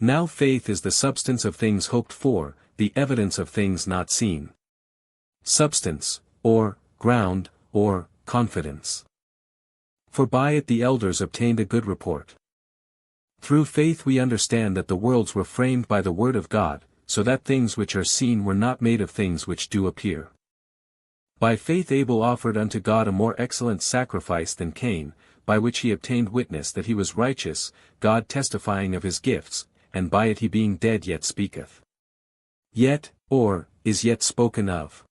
Now faith is the substance of things hoped for, the evidence of things not seen. Substance, or ground, or confidence. For by it the elders obtained a good report. Through faith we understand that the worlds were framed by the word of God, so that things which are seen were not made of things which do appear. By faith Abel offered unto God a more excellent sacrifice than Cain, by which he obtained witness that he was righteous, God testifying of his gifts, and by it he being dead yet speaketh. Yet, or, is yet spoken of.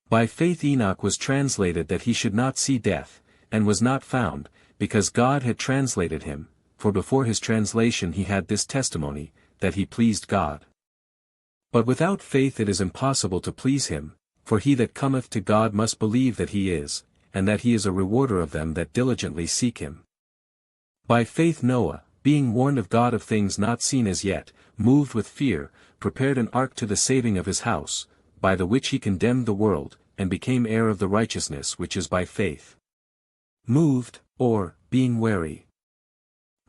By faith Enoch was translated that he should not see death, and was not found, because God had translated him, for before his translation he had this testimony, that he pleased God. But without faith it is impossible to please him, for he that cometh to God must believe that he is, and that he is a rewarder of them that diligently seek him. By faith Noah, being warned of God of things not seen as yet, moved with fear, prepared an ark to the saving of his house, by the which he condemned the world, and became heir of the righteousness which is by faith. Moved, or, being wary.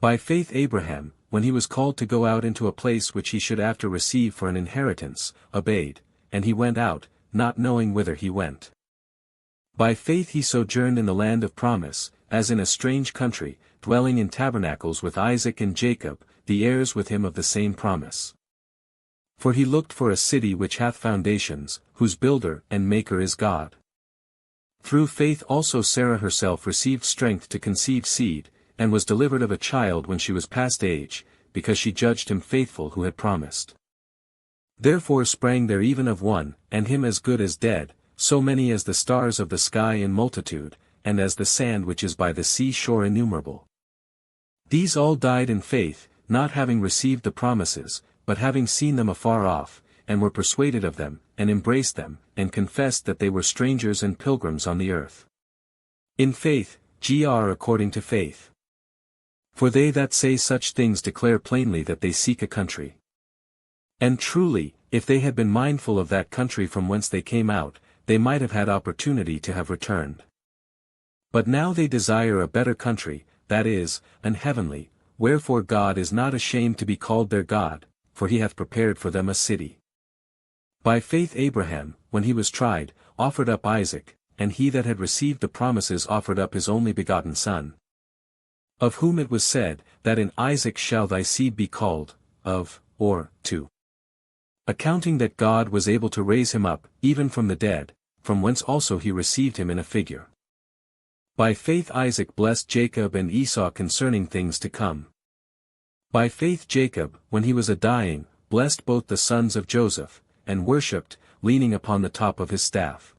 By faith Abraham, when he was called to go out into a place which he should after receive for an inheritance, obeyed, and he went out, not knowing whither he went. By faith he sojourned in the land of promise, as in a strange country, dwelling in tabernacles with Isaac and Jacob, the heirs with him of the same promise. For he looked for a city which hath foundations, whose builder and maker is God. Through faith also Sarah herself received strength to conceive seed, and was delivered of a child when she was past age, because she judged him faithful who had promised. Therefore sprang there even of one, and him as good as dead, so many as the stars of the sky in multitude, and as the sand which is by the sea shore innumerable. These all died in faith, not having received the promises, but having seen them afar off, and were persuaded of them, and embraced them, and confessed that they were strangers and pilgrims on the earth. In faith, gr according to faith. For they that say such things declare plainly that they seek a country. And truly, if they had been mindful of that country from whence they came out, they might have had opportunity to have returned. But now they desire a better country, that is, an heavenly, wherefore God is not ashamed to be called their God, for he hath prepared for them a city. By faith Abraham, when he was tried, offered up Isaac, and he that had received the promises offered up his only begotten son. Of whom it was said, that in Isaac shall thy seed be called, of, or, to. Accounting that God was able to raise him up, even from the dead, from whence also he received him in a figure. By faith Isaac blessed Jacob and Esau concerning things to come. By faith Jacob, when he was a-dying, blessed both the sons of Joseph, and worshipped, leaning upon the top of his staff.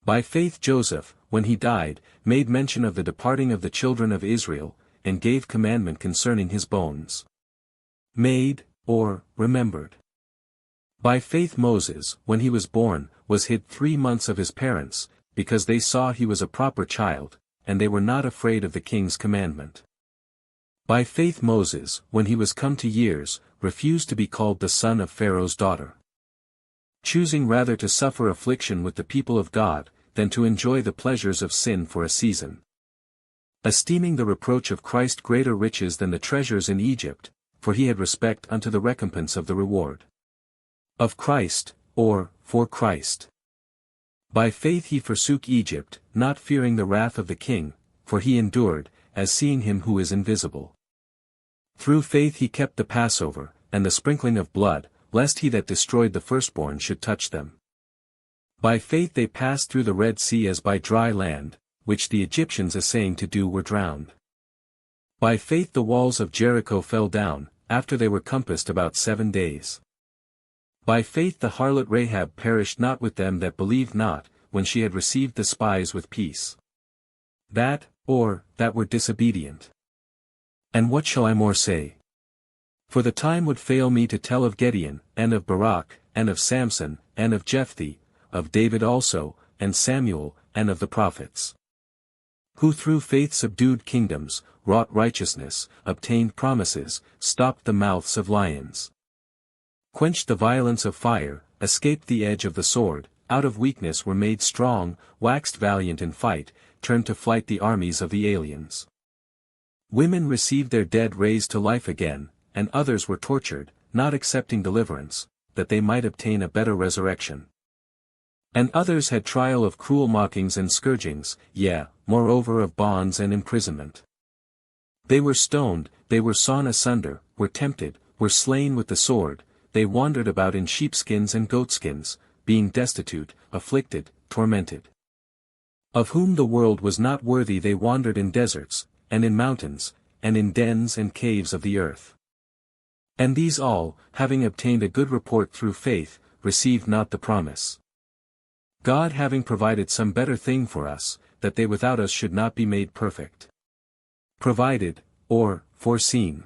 By faith Joseph, when he died, made mention of the departing of the children of Israel, and gave commandment concerning his bones. Made, or, remembered. By faith Moses, when he was born, was hid 3 months of his parents, because they saw he was a proper child, and they were not afraid of the king's commandment. By faith Moses, when he was come to years, refused to be called the son of Pharaoh's daughter. Choosing rather to suffer affliction with the people of God, than to enjoy the pleasures of sin for a season. Esteeming the reproach of Christ greater riches than the treasures in Egypt, for he had respect unto the recompense of the reward. Of Christ, or, for Christ. By faith he forsook Egypt, not fearing the wrath of the king, for he endured, as seeing him who is invisible. Through faith he kept the Passover, and the sprinkling of blood, lest he that destroyed the firstborn should touch them. By faith they passed through the Red Sea as by dry land, which the Egyptians essaying to do were drowned. By faith the walls of Jericho fell down, after they were compassed about 7 days. By faith the harlot Rahab perished not with them that believed not, when she had received the spies with peace. That, or, that were disobedient. And what shall I more say? For the time would fail me to tell of Gideon, and of Barak, and of Samson, and of Jephthah, of David also, and Samuel, and of the prophets. Who through faith subdued kingdoms, wrought righteousness, obtained promises, stopped the mouths of lions. Quenched the violence of fire, escaped the edge of the sword, out of weakness were made strong, waxed valiant in fight, turned to flight the armies of the aliens. Women received their dead raised to life again, and others were tortured, not accepting deliverance, that they might obtain a better resurrection. And others had trial of cruel mockings and scourgings, yea, moreover of bonds and imprisonment. They were stoned, they were sawn asunder, were tempted, were slain with the sword, they wandered about in sheepskins and goatskins, being destitute, afflicted, tormented. Of whom the world was not worthy they wandered in deserts, and in mountains, and in dens and caves of the earth. And these all, having obtained a good report through faith, received not the promise. God having provided some better thing for us, that they without us should not be made perfect. Provided, or, foreseen.